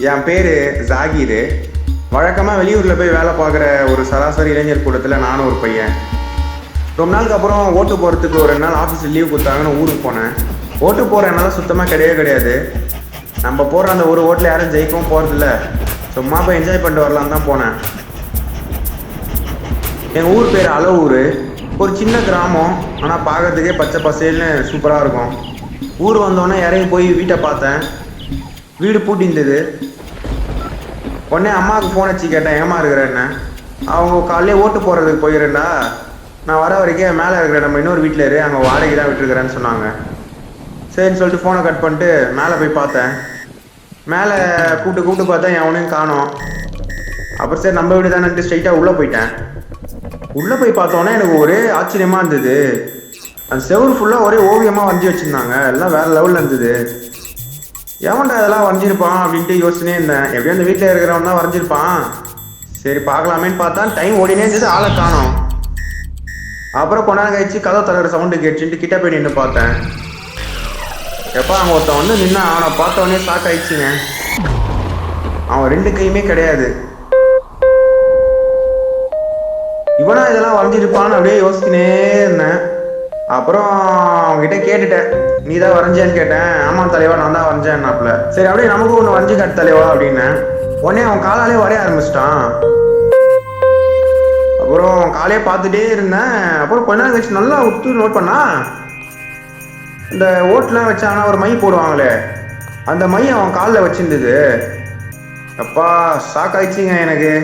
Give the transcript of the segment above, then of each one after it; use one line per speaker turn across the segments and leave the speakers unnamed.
என் பேர் ஜாகீர். வழக்கமாக வெளியூரில் போய் வேலை பார்க்குற ஒரு சராசரி இளைஞர் கூட்டத்தில் நானும் ஒரு பையன். ரொம்ப நாளுக்கு அப்புறம் ஓட்டு போகிறதுக்கு ஒரு 2 நாள் ஆஃபீஸில் லீவ் கொடுத்தாங்கன்னு ஊருக்கு போனேன். ஓட்டு போகிற என்னால் சுத்தமாக கிடையாது. நம்ம போகிற அந்த ஒரு ஓட்டில் யாரும் ஜெயிக்கவும் போகிறதில்ல. சும்மா போய் என்ஜாய் பண்ணிட்டு வரலான்னு தான் போனேன். எங்கள் ஊர் பேர் அளவூர். ஒரு சின்ன கிராமம், ஆனால் பார்க்கறதுக்கே பச்சை பசேல்னு சூப்பராக இருக்கும். ஊர் வந்தோடனே இறங்கி போய் வீட்டை பார்த்தேன். வீடு பூட்டிருந்தது. உடனே அம்மாவுக்கு ஃபோன் வச்சு கேட்டேன், ஏமா இருக்கிறேன்னு. அவங்க காலையிலே ஓட்டு போடுறதுக்கு போயிடுறேன்டா, நான் வர வரைக்கும் மேலே இருக்கிற நம்ம இன்னொரு வீட்டில் இரு, அங்கே வாடகை தான் விட்டுருக்குறேன்னு சொன்னாங்க. சரின்னு சொல்லிட்டு ஃபோனை கட் பண்ணிட்டு மேலே போய் பார்த்தேன். மேலே கூப்பிட்டு பார்த்தேன், எவனையும் காணோம். அப்புறம் சரி நம்ம வீடு தானேன்ட்டு ஸ்ட்ரைட்டாக உள்ளே போயிட்டேன். உள்ளே போய் பார்த்தோன்னே எனக்கு ஒரே ஆச்சரியமாக இருந்தது. அந்த செவுரு ஃபுல்லாக ஒரே ஓவியமாக வரைஞ்சி வச்சுருந்தாங்க. எல்லாம் வேறு லெவலில் இருந்தது. எவன்டா இதெல்லாம் வரைஞ்சிருப்பான் அப்படின்ட்டு யோசனையே இருந்தேன். எப்படியும் அந்த வீட்டில் இருக்கிறவன் தான் வரைஞ்சிருப்பான். சரி பார்க்கலாமேன்னு பார்த்தா டைம் ஓடினே இருந்தது, ஆளை காணோம். அப்புறம் கொஞ்ச நேரம் கழிச்சு கதவு தர சவுண்டு கேட்டுட்டு கிட்ட போய் நின்று பார்த்தேன். எப்போ அங்கே ஒருத்தன் வந்து நின்று அவனை பார்த்தவொடனே ஷாக் ஆயிடுச்சுங்க. அவன் 2 கையுமே கிடையாது. இவனா இதெல்லாம் வரைஞ்சிருப்பான்னு அப்படியே யோசிச்சுனே இருந்தேன். அப்புறம் அவங்ககிட்ட கேட்டுட்டேன், நீ தான் வரைஞ்சான்னு கேட்டேன். ஆமாம் தலைவா, நான் தான் வரைஞ்சேன்னாப்புல. சரி அப்படியே நமக்கு ஒன்று வரைஞ்சி காட்டு தலைவா அப்படின்னு. உடனே அவன் காலாலே வரைய ஆரம்பிச்சிட்டான். அப்புறம் அவன் காலையே பார்த்துட்டே இருந்தேன். அப்புறம் கொஞ்ச நேரம் கழிச்சு நல்லா உத்து நோட் பண்ணா, இந்த ஓட்டுலாம் வச்சாங்கன்னா ஒரு மை போடுவாங்களே, அந்த மை அவன் காலில் வச்சிருந்தது. அப்பா ஷாக் ஆயிடுச்சுங்க எனக்கு.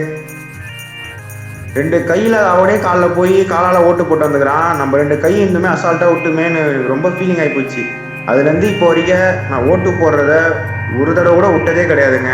2 கையில் அவனே காலில் போய் காலால் ஓட்டு போட்டு வந்துக்கிறான். நம்ம 2 கை இன்னுமே அசால்ட்டாக விட்டுமேன்னு ரொம்ப ஃபீலிங் ஆகி போச்சு. அதுலேருந்து இப்போ வரைக்கும் நான் ஓட்டு போடுறத ஒரு தடவை கூட விட்டதே கிடையாதுங்க.